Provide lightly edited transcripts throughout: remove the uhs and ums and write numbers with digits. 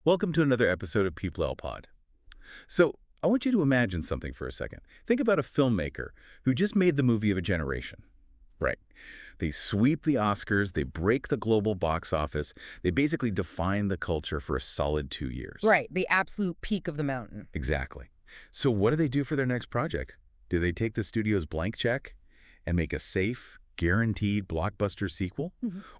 Welcome to another episode of People Pod. So, I want you to imagine something for a second. Think about a filmmaker who just made the movie of a generation. Right. They sweep the Oscars, they break the global box office, they basically define the culture for a solid 2 years. Right, the absolute peak of the mountain. Exactly. So what do they do for their next project? Do they take the studio's blank check and make a safe, guaranteed blockbuster sequel?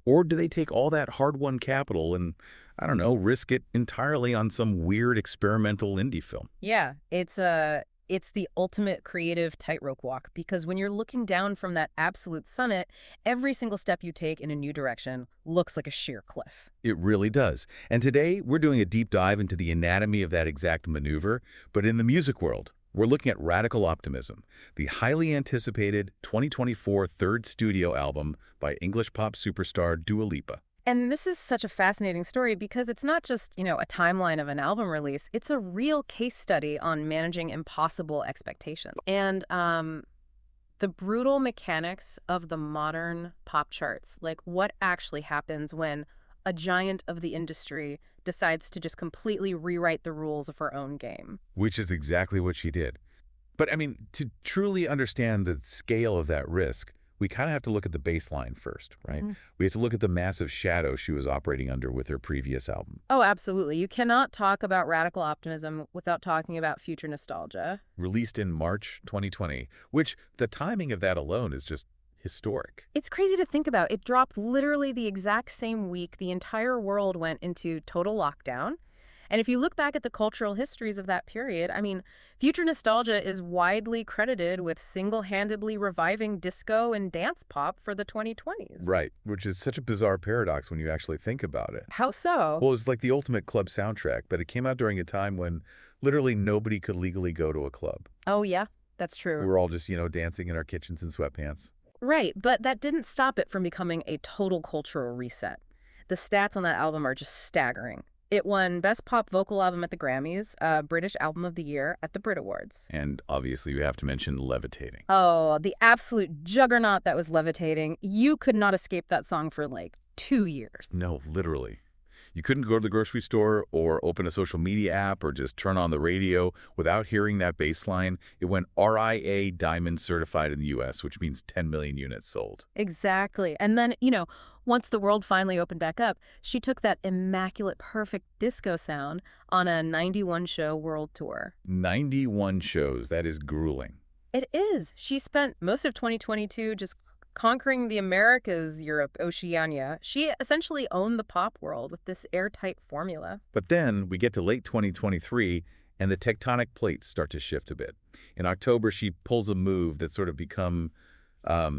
Or do they take all that hard-won capital and, I don't know, risk it entirely on some weird experimental indie film? Yeah, it's the ultimate creative tightrope walk, because when you're looking down from that absolute summit, every single step you take in a new direction looks like a sheer cliff. It really does. And today, we're doing a deep dive into the anatomy of that exact maneuver, but in the music world. We're looking at Radical Optimism, the highly anticipated 2024 third studio album by English pop superstar Dua Lipa. And this is such a fascinating story because it's not just, a timeline of an album release. It's a real case study on managing impossible expectations. And the brutal mechanics of the modern pop charts, like what actually happens when a giant of the industry decides to just completely rewrite the rules of her own game. Which is exactly what she did. But, to truly understand the scale of that risk, we kind of have to look at the baseline first, right? We have to look at the massive shadow she was operating under with her previous album. Oh, absolutely. You cannot talk about Radical Optimism without talking about Future Nostalgia. Released in March 2020, which the timing of that alone is just historic. It's crazy to think about. It dropped literally the exact same week the entire world went into total lockdown. And if you look back at the cultural histories of that period, Future Nostalgia is widely credited with single-handedly reviving disco and dance pop for the 2020s. Right, which is such a bizarre paradox when you actually think about it. How so? Well, it's like the ultimate club soundtrack, but it came out during a time when literally nobody could legally go to a club. Oh, yeah, that's true. We were all just, dancing in our kitchens in sweatpants. Right, but that didn't stop it from becoming a total cultural reset. The stats on that album are just staggering. It won Best Pop Vocal Album at the Grammys, British Album of the Year at the Brit Awards. And obviously you have to mention Levitating. Oh, the absolute juggernaut that was Levitating. You could not escape that song for 2 years. No, literally. You couldn't go to the grocery store or open a social media app or just turn on the radio without hearing that bass line. It went RIA Diamond certified in the U.S., which means 10 million units sold. Exactly. And then, once the world finally opened back up, she took that immaculate, perfect disco sound on a 91-show world tour. 91 shows. That is grueling. It is. She spent most of 2022 just conquering the Americas, Europe, Oceania. She essentially owned the pop world with this airtight formula. But then we get to late 2023 and the tectonic plates start to shift a bit. In October, she pulls a move that's sort of become, a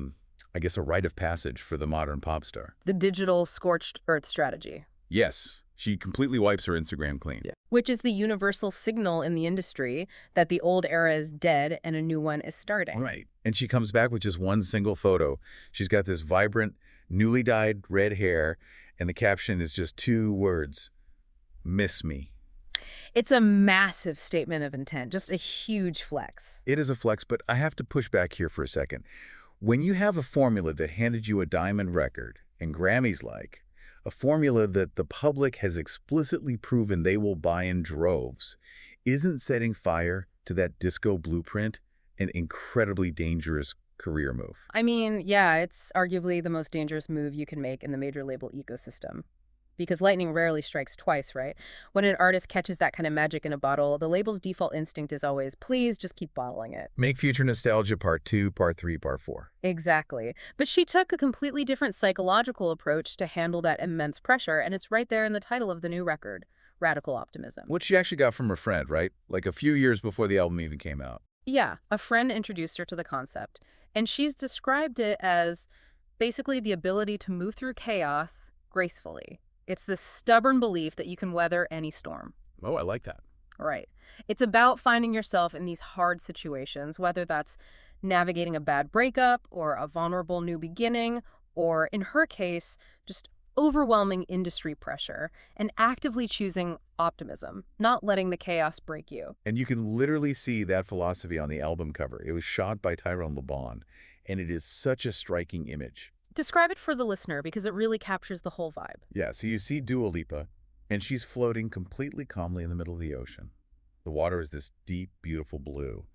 rite of passage for the modern pop star. The digital scorched earth strategy. Yes. She completely wipes her Instagram clean. Yeah. Which is the universal signal in the industry that the old era is dead and a new one is starting. Right. And she comes back with just one single photo. She's got this vibrant, newly dyed red hair, and the caption is just 2 words, "Miss me." It's a massive statement of intent, just a huge flex. It is a flex, but I have to push back here for a second. When you have a formula that handed you a diamond record and Grammys a formula that the public has explicitly proven they will buy in droves, isn't setting fire to that disco blueprint an incredibly dangerous career move? Yeah, it's arguably the most dangerous move you can make in the major label ecosystem. Because lightning rarely strikes twice, right? When an artist catches that kind of magic in a bottle, the label's default instinct is always, please just keep bottling it. Make Future Nostalgia Part 2, Part 3, Part 4. Exactly. But she took a completely different psychological approach to handle that immense pressure, and it's right there in the title of the new record, Radical Optimism. Which she actually got from her friend, right? A few years before the album even came out. Yeah, a friend introduced her to the concept, and she's described it as basically the ability to move through chaos gracefully. It's this stubborn belief that you can weather any storm. Oh, I like that. Right. It's about finding yourself in these hard situations, whether that's navigating a bad breakup or a vulnerable new beginning, or in her case, just overwhelming industry pressure, and actively choosing optimism, not letting the chaos break you. And you can literally see that philosophy on the album cover. It was shot by Tyrone LeBon, and it is such a striking image. Describe it for the listener because it really captures the whole vibe. Yeah, so you see Dua Lipa, And she's floating completely calmly in the middle of the ocean. The water is this deep, beautiful blue.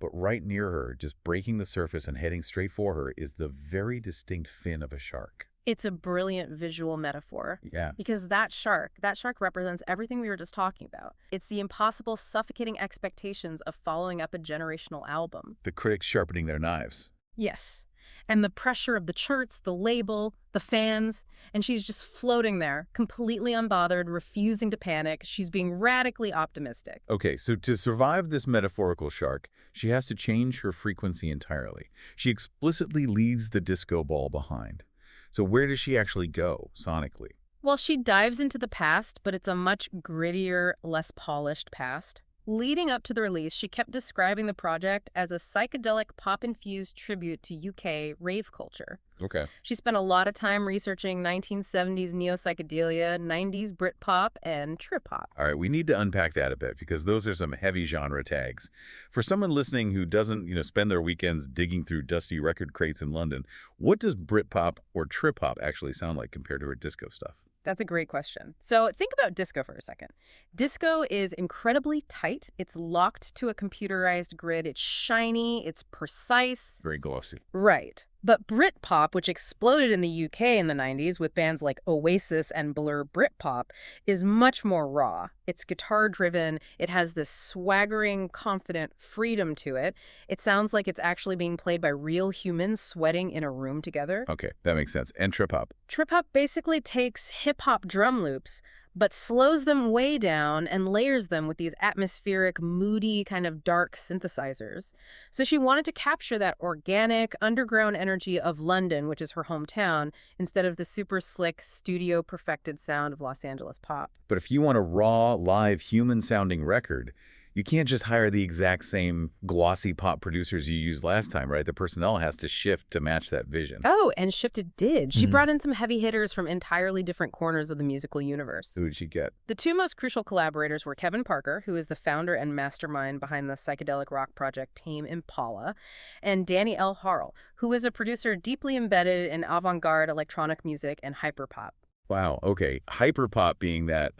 But right near her, just breaking the surface and heading straight for her, is the very distinct fin of a shark. It's a brilliant visual metaphor. Yeah. Because that shark represents everything we were just talking about. It's the impossible, suffocating expectations of following up a generational album. The critics sharpening their knives. Yes. And the pressure of the charts, the label, the fans, and she's just floating there, completely unbothered, refusing to panic. She's being radically optimistic. Okay, so to survive this metaphorical shark, she has to change her frequency entirely. She explicitly leaves the disco ball behind. So where does she actually go, sonically? Well, she dives into the past, but it's a much grittier, less polished past. Leading up to the release, she kept describing the project as a psychedelic pop-infused tribute to UK rave culture. Okay. She spent a lot of time researching 1970s neo-psychedelia, 90s Britpop, and trip-hop. All right, we need to unpack that a bit because those are some heavy genre tags. For someone listening who doesn't, spend their weekends digging through dusty record crates in London, what does Britpop or trip-hop actually sound like compared to her disco stuff? That's a great question. So think about disco for a second. Disco is incredibly tight. It's locked to a computerized grid. It's shiny. It's precise. Very glossy. Right. But Britpop, which exploded in the UK in the 90s with bands like Oasis and Blur Britpop, is much more raw. It's guitar-driven. It has this swaggering, confident freedom to it. It sounds like it's actually being played by real humans sweating in a room together. Okay, that makes sense. And trip-hop? Trip-hop basically takes hip-hop drum loops, but slows them way down and layers them with these atmospheric, moody, kind of dark synthesizers. So she wanted to capture that organic, underground energy of London, which is her hometown, instead of the super slick, studio-perfected sound of Los Angeles pop. But if you want a raw, live, human-sounding record, you can't just hire the exact same glossy pop producers you used last time, right? The personnel has to shift to match that vision. Oh, and shifted did. She brought in some heavy hitters from entirely different corners of the musical universe. Who did she get? The two most crucial collaborators were Kevin Parker, who is the founder and mastermind behind the psychedelic rock project Tame Impala, and Danny L. Harle, who is a producer deeply embedded in avant-garde electronic music and hyperpop. Wow, okay. Hyperpop being that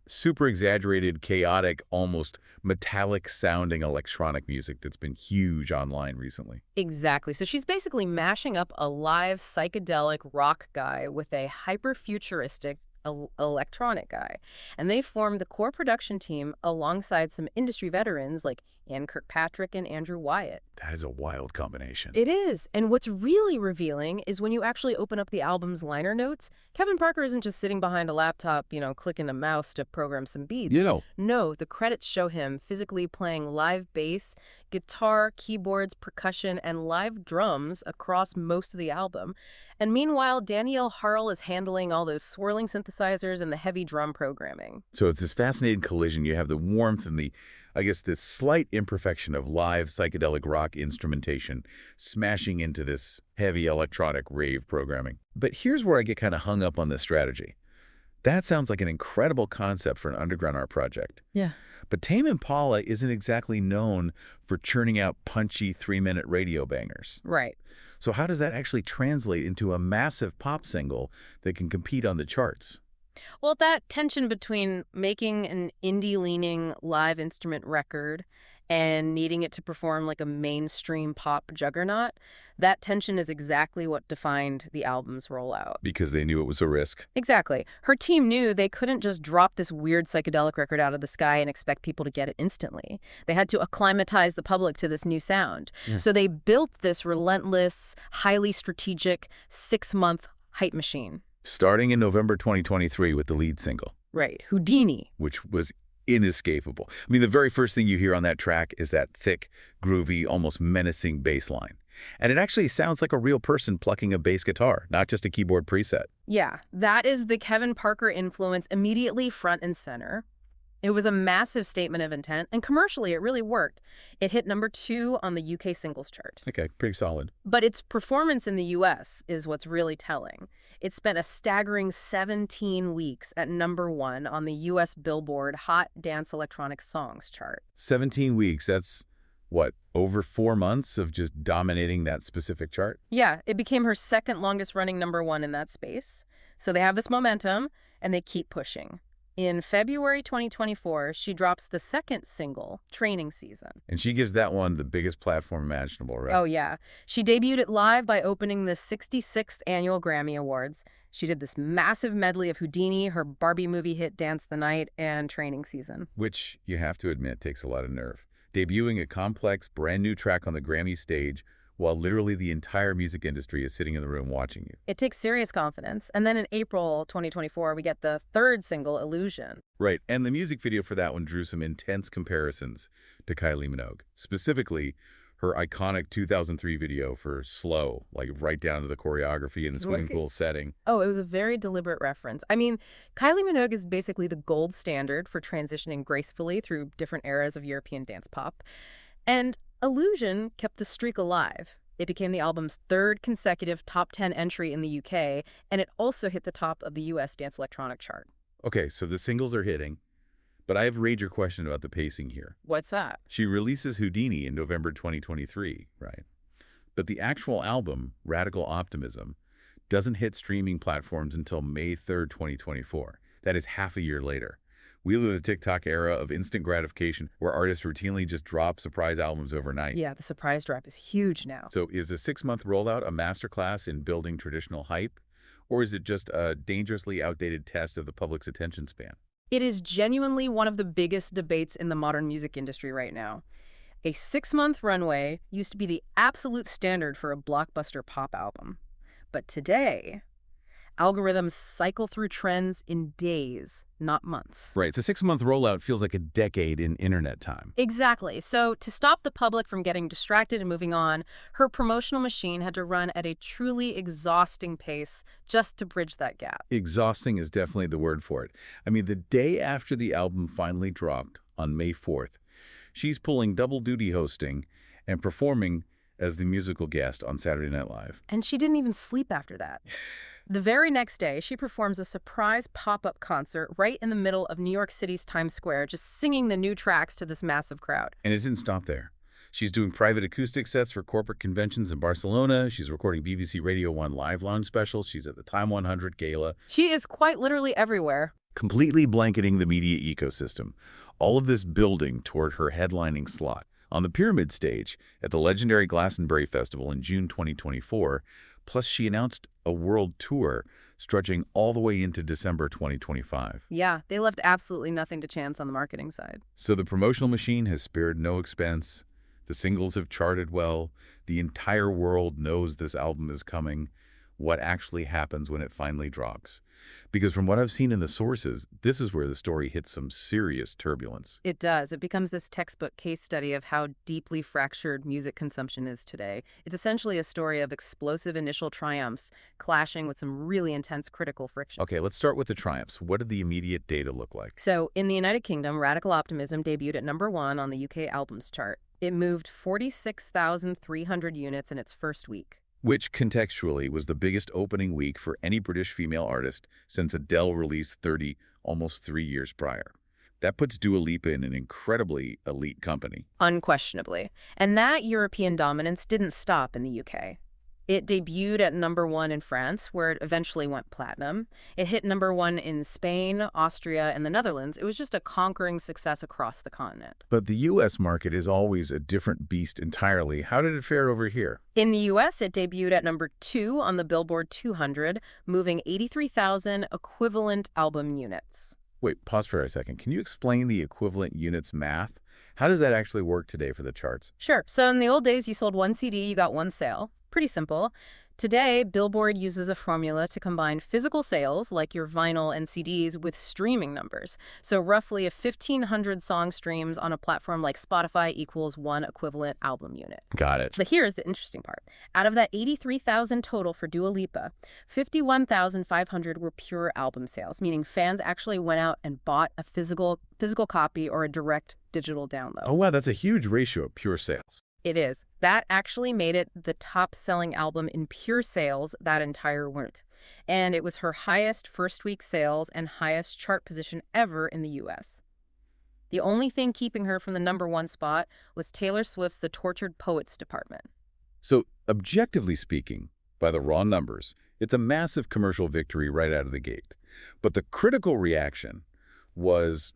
super exaggerated, chaotic, almost metallic-sounding electronic music that's been huge online recently. Exactly. So she's basically mashing up a live psychedelic rock guy with a hyper-futuristic electronic guy. And they formed the core production team alongside some industry veterans like Ann Kirkpatrick and Andrew Wyatt. That is a wild combination. It is. And what's really revealing is when you actually open up the album's liner notes, Kevin Parker isn't just sitting behind a laptop, clicking a mouse to program some beats. No, the credits show him physically playing live bass, guitar, keyboards, percussion, and live drums across most of the album. And meanwhile, Danielle Harle is handling all those swirling synthesizers and the heavy drum programming. So it's this fascinating collision. You have the warmth and this slight imperfection of live psychedelic rock instrumentation smashing into this heavy electronic rave programming. But here's where I get kind of hung up on this strategy. That sounds like an incredible concept for an underground art project. Yeah. But Tame Impala isn't exactly known for churning out punchy 3-minute radio bangers. Right. So how does that actually translate into a massive pop single that can compete on the charts? Well, that tension between making an indie-leaning live instrument record and needing it to perform like a mainstream pop juggernaut, that tension is exactly what defined the album's rollout. Because they knew it was a risk. Exactly. Her team knew they couldn't just drop this weird psychedelic record out of the sky and expect people to get it instantly. They had to acclimatize the public to this new sound. Yeah. So they built this relentless, highly strategic 6-month hype machine. Starting in November 2023 with the lead single. Right. Houdini. Which was inescapable. I mean, the very first thing you hear on that track is that thick, groovy, almost menacing bass line. And it actually sounds like a real person plucking a bass guitar, not just a keyboard preset. Yeah, that is the Kevin Parker influence immediately front and center. It was a massive statement of intent, and commercially, it really worked. It hit #2 on the UK singles chart. Okay, pretty solid. But its performance in the US is what's really telling. It spent a staggering 17 weeks at #1 on the US Billboard Hot Dance Electronic Songs chart. 17 weeks, that's, what, over 4 months of just dominating that specific chart? Yeah, it became her second longest running #1 in that space. So they have this momentum, and they keep pushing. In February 2024, she drops the second single, Training Season. And she gives that one the biggest platform imaginable, right? Oh, yeah. She debuted it live by opening the 66th Annual Grammy Awards. She did this massive medley of Houdini, her Barbie movie hit Dance the Night, and Training Season. Which, you have to admit, takes a lot of nerve. Debuting a complex, brand new track on the Grammy stage while literally the entire music industry is sitting in the room watching you. It takes serious confidence. And then in April 2024, we get the third single, Illusion. Right, and the music video for that one drew some intense comparisons to Kylie Minogue. Specifically, her iconic 2003 video for Slow, like right down to the choreography and the swimming pool setting. Oh, it was a very deliberate reference. I mean, Kylie Minogue is basically the gold standard for transitioning gracefully through different eras of European dance pop. And Illusion kept the streak alive. It became the album's third consecutive top 10 entry in the UK, and it also hit the top of the US dance electronic chart. Okay, so the singles are hitting, but I have a major question about the pacing here. What's that? She releases Houdini in November 2023, right? But the actual album, Radical Optimism, doesn't hit streaming platforms until May 3rd, 2024. That is half a year later. We live in the TikTok era of instant gratification where artists routinely just drop surprise albums overnight. Yeah, the surprise drop is huge now. So is a 6-month rollout a masterclass in building traditional hype? Or is it just a dangerously outdated test of the public's attention span? It is genuinely one of the biggest debates in the modern music industry right now. A 6-month runway used to be the absolute standard for a blockbuster pop album. But today, algorithms cycle through trends in days, not months. Right, so 6-month rollout feels like a decade in internet time. Exactly. So to stop the public from getting distracted and moving on, her promotional machine had to run at a truly exhausting pace just to bridge that gap. Exhausting is definitely the word for it. I mean, the day after the album finally dropped, on May 4th, she's pulling double duty hosting and performing as the musical guest on Saturday Night Live. And she didn't even sleep after that. The very next day, she performs a surprise pop-up concert right in the middle of New York City's Times Square, just singing the new tracks to this massive crowd. And it didn't stop there. She's doing private acoustic sets for corporate conventions in Barcelona. She's recording BBC Radio 1 live lounge specials. She's at the Time 100 Gala. She is quite literally everywhere. Completely blanketing the media ecosystem. All of this building toward her headlining slot. On the Pyramid stage at the legendary Glastonbury Festival in June 2024, plus she announced a world tour stretching all the way into December 2025. Yeah, they left absolutely nothing to chance on the marketing side. So the promotional machine has spared no expense. The singles have charted well. The entire world knows this album is coming. What actually happens when it finally drops? Because from what I've seen in the sources, this is where the story hits some serious turbulence. It does. It becomes this textbook case study of how deeply fractured music consumption is today. It's essentially a story of explosive initial triumphs clashing with some really intense critical friction. Okay, let's start with the triumphs. What did the immediate data look like? So, in the United Kingdom, Radical Optimism debuted at #1 on the UK albums chart. It moved 46,300 units in its first week. Which, contextually, was the biggest opening week for any British female artist since Adele released 30 almost 3 years prior. That puts Dua Lipa in an incredibly elite company. Unquestionably. And that European dominance didn't stop in the UK. It debuted at #1 in France, where it eventually went platinum. It hit #1 in Spain, Austria, and the Netherlands. It was just a conquering success across the continent. But the U.S. market is always a different beast entirely. How did it fare over here? In the U.S., it debuted at #2 on the Billboard 200, moving 83,000 equivalent album units. Wait, pause for a second. Can you explain the equivalent units math? How does that actually work today for the charts? Sure. So in the old days, you sold one CD, you got one sale. Pretty simple. Today, Billboard uses a formula to combine physical sales, like your vinyl and CDs, with streaming numbers. So roughly 1,500 song streams on a platform like Spotify equals one equivalent album unit. Got it. But here's the interesting part. Out of that 83,000 total for Dua Lipa, 51,500 were pure album sales, meaning fans actually went out and bought a physical copy or a direct digital download. Oh, wow, that's a huge ratio of pure sales. It is. That actually made it the top-selling album in pure sales that entire week. And it was her highest first-week sales and highest chart position ever in the U.S. The only thing keeping her from the #1 spot was Taylor Swift's The Tortured Poets department. So, objectively speaking, by the raw numbers, it's a massive commercial victory right out of the gate. But the critical reaction was,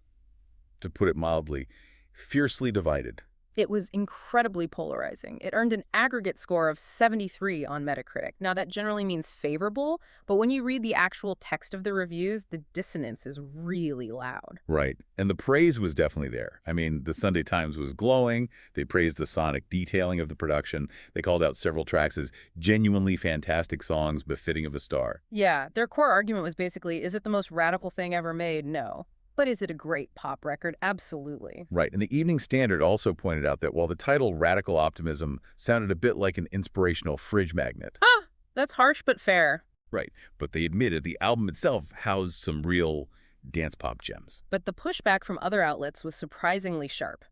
to put it mildly, fiercely divided. It was incredibly polarizing. It earned an aggregate score of 73 on Metacritic. Now, that generally means favorable, but when you read the actual text of the reviews, the dissonance is really loud. Right. And the praise was definitely there. I mean, the Sunday Times was glowing. They praised the sonic detailing of the production. They called out several tracks as genuinely fantastic songs befitting of a star. Yeah, their core argument was basically, is it the most radical thing ever made? No. But is it a great pop record? Absolutely. Right. And the Evening Standard also pointed out that while the title Radical Optimism sounded a bit like an inspirational fridge magnet. Ah, that's harsh but fair. Right. But they admitted the album itself housed some real dance pop gems. But the pushback from other outlets was surprisingly sharp.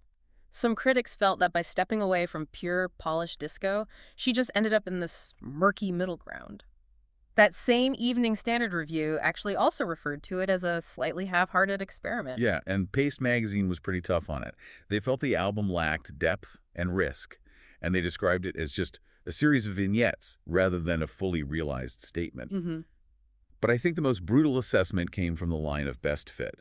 Some critics felt that by stepping away from pure, polished disco, she just ended up in this murky middle ground. That same Evening Standard review actually also referred to it as a slightly half-hearted experiment. Yeah, and Paste magazine was pretty tough on it. They felt the album lacked depth and risk, and they described it as just a series of vignettes rather than a fully realized statement. But I think the most brutal assessment came from the line of Best Fit.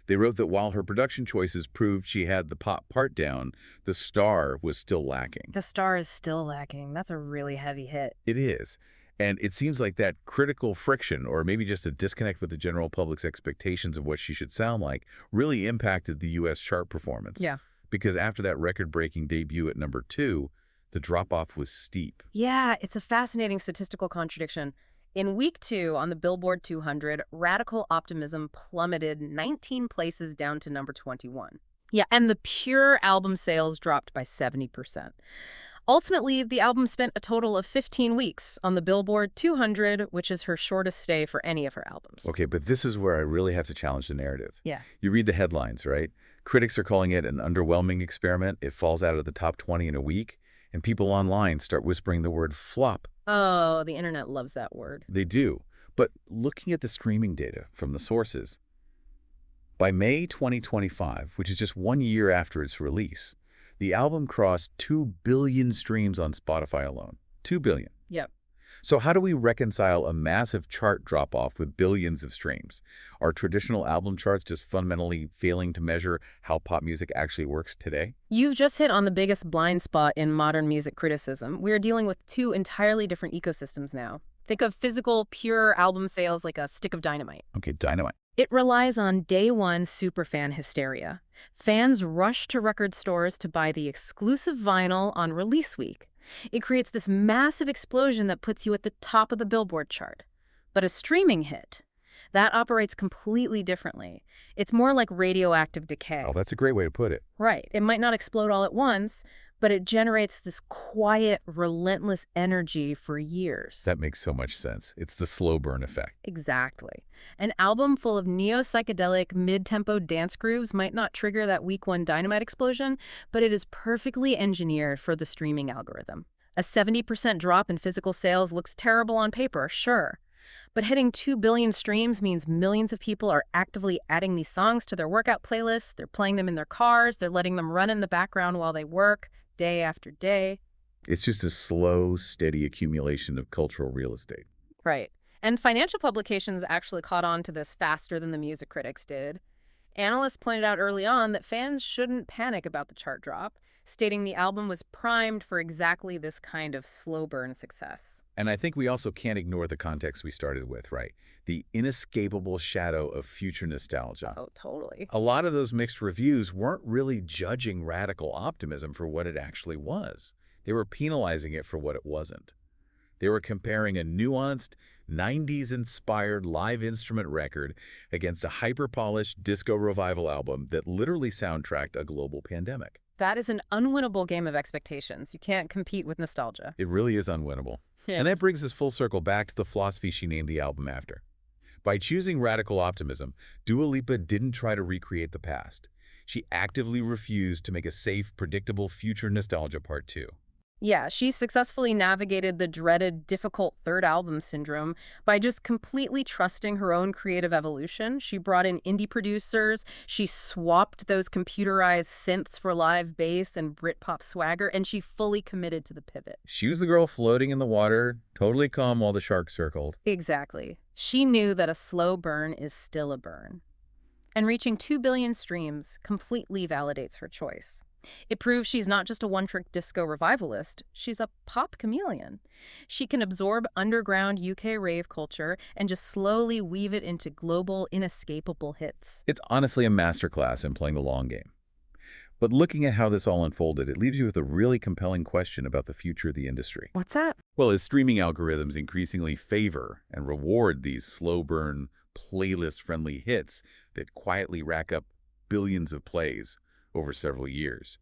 They wrote that while her production choices proved she had the pop part down, the star was still lacking. The star is still lacking. That's a really heavy hit. It is. And it seems like that critical friction, or maybe just a disconnect with the general public's expectations of what she should sound like, really impacted the U.S. chart performance. Yeah. Because after that record-breaking debut at #2, the drop-off was steep. Yeah, it's a fascinating statistical contradiction. In week 2 on the Billboard 200, Radical Optimism plummeted 19 places down to number 21. Yeah, and the pure album sales dropped by 70%. Ultimately, the album spent a total of 15 weeks on the Billboard 200, which is her shortest stay for any of her albums. Okay, but this is where I really have to challenge the narrative. Yeah. You read the headlines, right? Critics are calling it an underwhelming experiment. It falls out of the top 20 in a week, and people online start whispering the word flop. Oh, the internet loves that word. They do. But looking at the streaming data from the sources, by May 2025, which is just 1 year after its release, the album crossed 2 billion streams on Spotify alone. 2 billion. Yep. So how do we reconcile a massive chart drop-off with billions of streams? Are traditional album charts just fundamentally failing to measure how pop music actually works today? You've just hit on the biggest blind spot in modern music criticism. We're dealing with two entirely different ecosystems now. Think of physical, pure album sales like a stick of dynamite. Okay, dynamite. It relies on day-one superfan hysteria. Fans rush to record stores to buy the exclusive vinyl on release week. It creates this massive explosion that puts you at the top of the Billboard chart. But a streaming hit, that operates completely differently. It's more like radioactive decay. Oh, that's a great way to put it. Right. It might not explode all at once, but it generates this quiet, relentless energy for years. That makes so much sense. It's the slow burn effect. Exactly. An album full of neo-psychedelic, mid-tempo dance grooves might not trigger that week 1 dynamite explosion, but it is perfectly engineered for the streaming algorithm. A 70% drop in physical sales looks terrible on paper, sure. But hitting 2 billion streams means millions of people are actively adding these songs to their workout playlists. They're playing them in their cars. They're letting them run in the background while they work, day after day. It's just a slow, steady accumulation of cultural real estate. Right. And financial publications actually caught on to this faster than the music critics did. Analysts pointed out early on that fans shouldn't panic about the chart drop, stating the album was primed for exactly this kind of slow burn success. And I think we also can't ignore the context we started with, right? The inescapable shadow of future nostalgia. Oh, totally. A lot of those mixed reviews weren't really judging Radical Optimism for what it actually was. They were penalizing it for what it wasn't. They were comparing a nuanced, 90s-inspired live instrument record against a hyper-polished disco revival album that literally soundtracked a global pandemic. That is an unwinnable game of expectations. You can't compete with nostalgia. It really is unwinnable. Yeah. And that brings us full circle back to the philosophy she named the album after. By choosing Radical Optimism, Dua Lipa didn't try to recreate the past. She actively refused to make a safe, predictable future nostalgia part 2. Yeah, she successfully navigated the dreaded, difficult third album syndrome by just completely trusting her own creative evolution. She brought in indie producers, she swapped those computerized synths for live bass and Britpop swagger, and she fully committed to the pivot. She was the girl floating in the water, totally calm while the shark circled. Exactly. She knew that a slow burn is still a burn. And reaching 2 billion streams completely validates her choice. It proves she's not just a one-trick disco revivalist, she's a pop chameleon. She can absorb underground UK rave culture and just slowly weave it into global, inescapable hits. It's honestly a masterclass in playing the long game. But looking at how this all unfolded, it leaves you with a really compelling question about the future of the industry. What's that? Well, as streaming algorithms increasingly favor and reward these slow-burn, playlist-friendly hits that quietly rack up billions of plays over several years,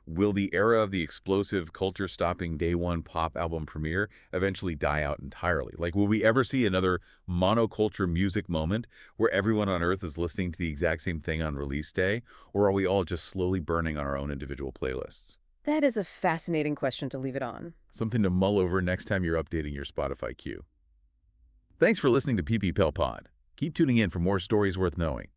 will the era of the explosive, culture-stopping day-one pop album premiere eventually die out entirely? Like, will we ever see another monoculture music moment where everyone on Earth is listening to the exact same thing on release day? Or are we all just slowly burning on our own individual playlists? That is a fascinating question to leave it on. Something to mull over next time you're updating your Spotify queue. Thanks for listening to PP Pel Pod. Keep tuning in for more stories worth knowing.